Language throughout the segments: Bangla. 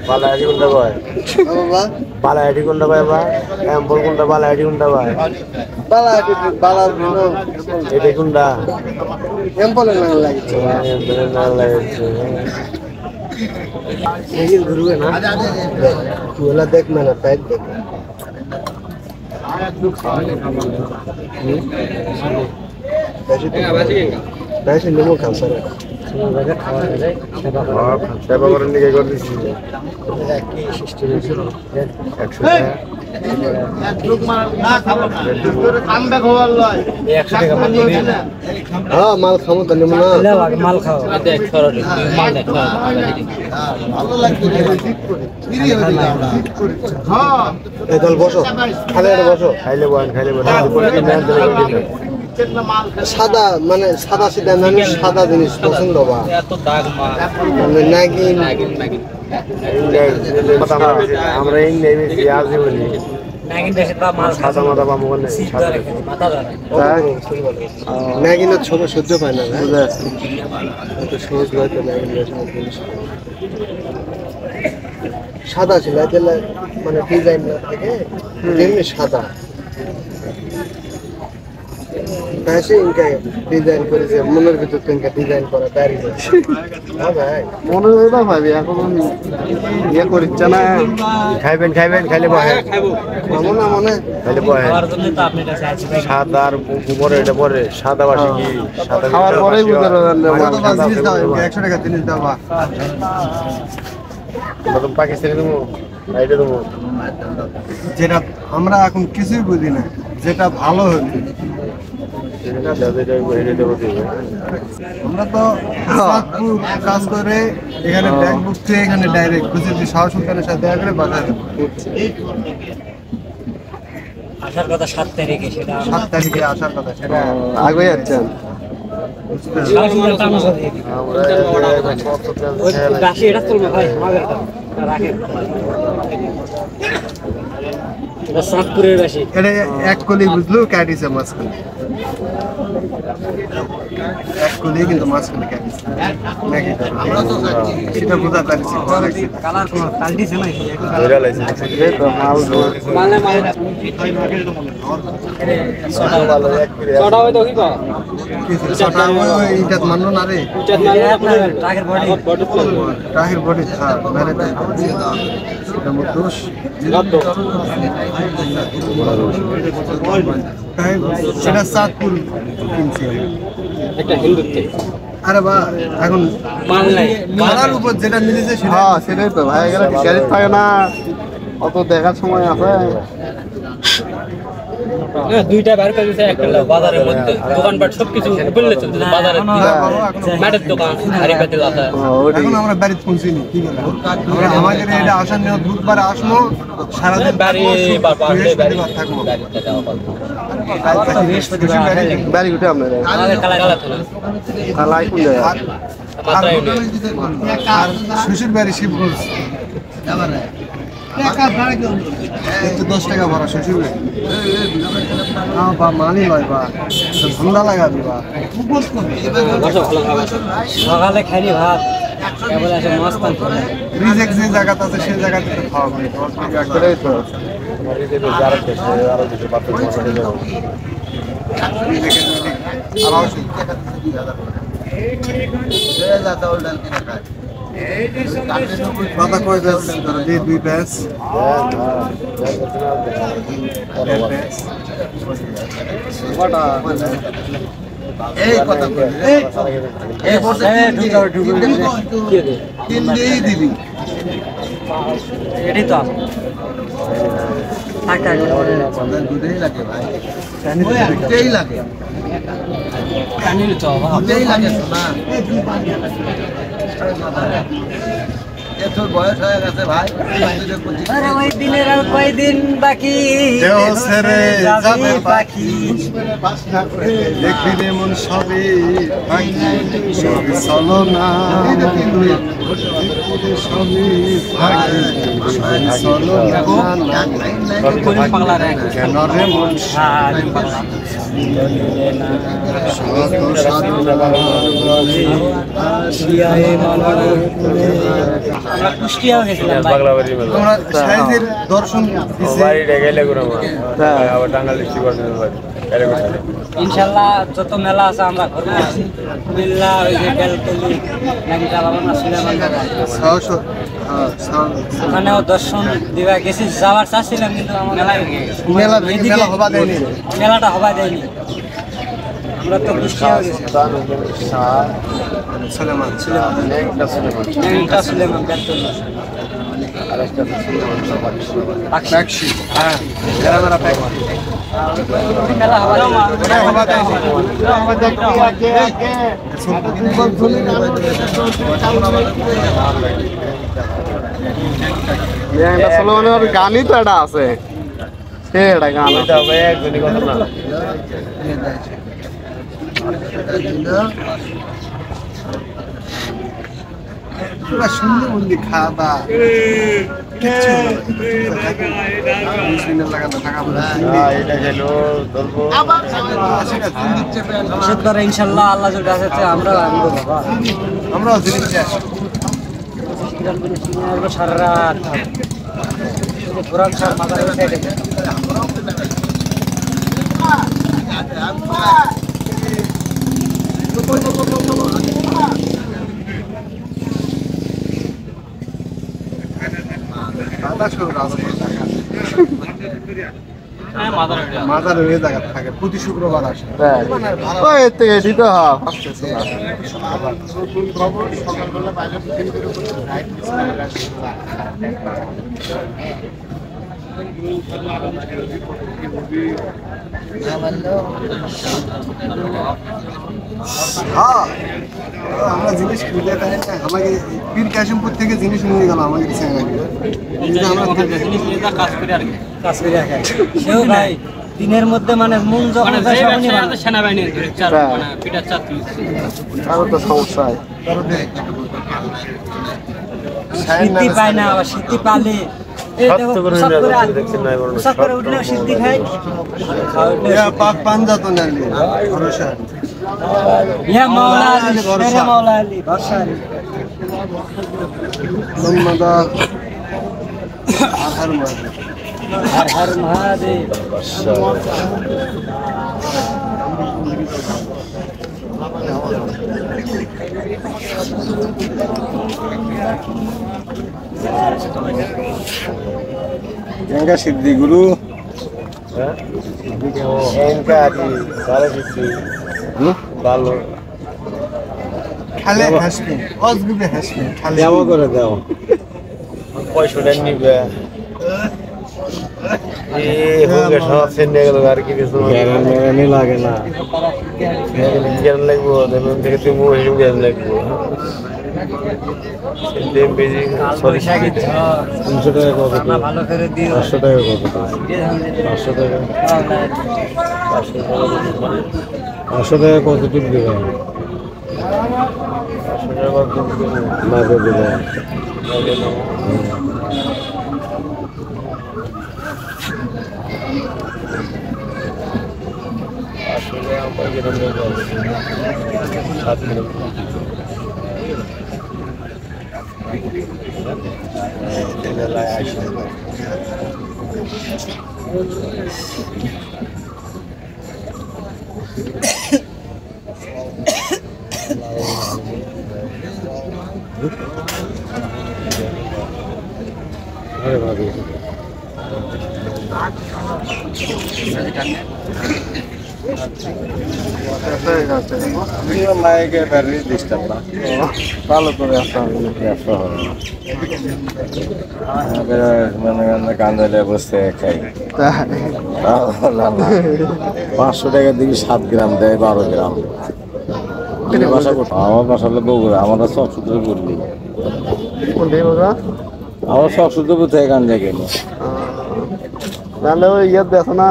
বালাহাটি কোনটা ভাই বালাহাটি কোনটা ভাই বা এম্পল কোনটা বালাহাটি কোনটা ভাই বালাহাটি বালার এটা কোনটা এম্পলের নাম লাগছে এম্পলের নাম লাগছে এই ঘুরবে না ওলা দেখ না প্যাক দেখ বেশি নেমো খাওয়া সেবা করেন দিকে করে দিচ্ছি 100 টাকা হ্যাঁ মাল খাবো তো নেবো না মাল খাও দল বসো খালে বসো খাইলে বলেন খাইলে বলেন সাদা মানে সাদা সিধা মানুষ সাদা জিনিস পছন্দ বা মানে নাগিন আমরা এই নেমেছি আজই বলি সাদা মাথা পাবো নাগিনের ছোট সহ্য পায় না সহজ হয়তো সাদা ছিল মানে ডিজাইন না থাকে যেমনি সাদা ডিজাইন করেছে মনের ভিতর থেকে ডিজাইন করা দাঁড়িয়ে ভাই মনে হয় না ভাবি এখন ইয়ে করছে না খাইবেন খাইলে বহে খাবো না মনে খাইলে বহে সাদা আর উপরে এটা পরে সাদা বাসি কি সাদা খাওয়ার পরেই বুঝতে পারবেন 100 টাকা জিনিস দেওয়া পাকিস্তানি দেবো এটা দেবো যেটা আমরা এখন কিছুই বুঝি না যেটা ভালো হতো আমরা তো কাজ করে এখানে ব্যাংক বুক থেকে এখানে ডাইরেক্ট খুশি শাহ সুলতানের সাথে দেখা করে বাজারে আসার কথা 7 তারিখে সেটা 7 তারিখে আসার কথা সেটা আগে যাচ্ছেন সাতপুরের বাসী এটা এক কলি বুঝলো কাটিছে মাঝখানে এক কলি কিন্তু মাঝখানে কাটিছে সেটা বোঝা পারছি কালার কোনো পাল্টিছে না মানলো না রে ট্রাকের বডি দোষ সেটা চাঁদপুর কিনছি একটা হিন্দুত্বে আরে বা এখন মাল নাই মালার উপর যেটা মিলেছে সেটাই তো ভাই গেলে গ্যারেজ থাকে না অত দেখার সময় আছে দুইটা বার করে দিছে একটা বাজারের মধ্যে দোকানপাট সবকিছু বললে চলতে বাজারে মাঠের দোকান হারিপাতি লাতা এখন আমরা বাড়িতে পৌঁছিনি কি আমরা আমাদের এটা আসার নিয়ে বুধবার আসবো সারা দিন বাড়ি বাড়ি থাকবো বাড়িতে যাওয়া পারবো বাড়ি উঠে আপনাদের আমাদের কালা কালা তো কালাই কোন জায়গা মাত্রাই নেই আর শ্বশুর বাড়ি শিবগঞ্জ একটু 10 টাকা ভরা শ্বশুর বাড়ি বা মানি লয় বা ঠান্ডা লাগাবি বা সকালে খাইনি ভাত কেবল আছে মস্তান করে রিজেক্ট যে জায়গাতে আছে সেই জায়গাতে খাওয়া হবে একটাই তো কথা কয় ব্যাস দুই ব্যাস এই কথা এই বছর তিন দিয়েই দিবি এটাই তো আছে দুটোই লাগে ভাই দুটোই লাগে কানির তো দুটোই লাগে না তোর বয়স হয়ে গেছে ভাই আরে ওই দিনের আর কয়দিন বাকি যাবে পাখি দেখবি মন সবই চলো না সবই চলো পাগলা রে কেন রে মন আমরা কুষ্টিয়াও গেছিলাম ভাই। বাংলাবাড়ি মেলা তোমরা সাইজের দর্শন দিছে বাড়ি ঢেকাইলে করে আবার টাঙ্গাল ডিস্ট্রিক্ট বাড়ি ইনশাল্লাহ যত মেলা আছে আমরা ঘুরবো। বিল্লা ওই যে বেলতলি ল্যাংটা বাবা সুলেমান বাবা ওখানেও দর্শন দিবা গেছি, যাওয়ার চাচ্ছিলাম কিন্তু আমার মেলা হবা দেয়নি মেলাটা হবা দেয়নি। আমরা তো কুষ্টিয়াও গেছি। সুলেমান ল্যাংটা সুলেমান বেলতলি পাকশি হ্যাঁ এরা মেলা পাকশি মেলা হবা হবা দেয়নি সুলেমানের গানই তো এটা আছে সে এটা গান একজনই কথা না পুরা সুন্দর বন্দি খাওয়া এটা খেলো ধরবো সেবার ইনশাল্লাহ আল্লাহ যদি আছে আমরা আনবো বাবা। আমরাও জিনিস আসি সারা রাত পুরান সার মাথার সাইডে মাথার হয়ে জায়গা থাকে প্রতি শুক্রবার আসে আমরা জিনিস খুঁজে পাই না, আমাকে পীর কাশিমপুর থেকে জিনিস নিয়ে গেল আমাকে সেও ভাই দিনের মধ্যে মানে মন যখন সেনাবাহিনীর আরো তো সমস্যা সিদ্ধি পায় না, আবার সিদ্ধি পালে উঠলেও সিদ্ধি খাই পাক পাঞ্জা তো নালি ভরসা মাওলা আলী মাওলা আলী ভরসা আলী हर हर महादेव गंगा सिद्धि गुरु इनका आदि सारे सिद्धि बालो खाले हसबी अजगबे हसबी खाले जाओ करे जाओ पैसा নিবে हो गया सब से नेगल गार की भी सुनो मेरा नहीं लागे ना ज्ञान लगबो देन देखते मु हिम ज्ञान लगबो देम बेजी सॉरी 300 টাকা কত ভালো করে দিও 500 টাকা কত 500 টাকা 500 টাকা কত টিপ দিবে 500 টাকা কত দিবে না দিবে আসলে আমরা যেরকম বলছি 7 মিনিট अरे भाभी লাইকে ব্যাটারি ডিস্টার্ব না ভালো করে আসতে হবে ব্যবসা হবে না গাঞ্জালে বসে খাই 500 টাকা দিকে 7 গ্রাম দেয় 12 গ্রাম আমার বাসা হলো বগুড়া আমরা সব সূত্র করলি আমার সব সূত্র কোথায় গাঞ্জা কিনি তাহলে ওই ইয়ে দেখো না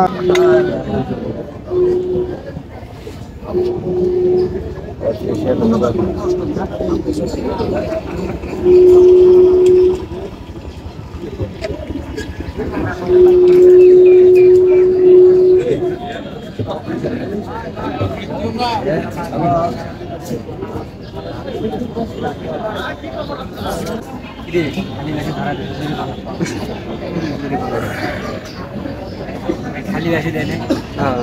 খালি বেশি দেয় না হ্যাঁ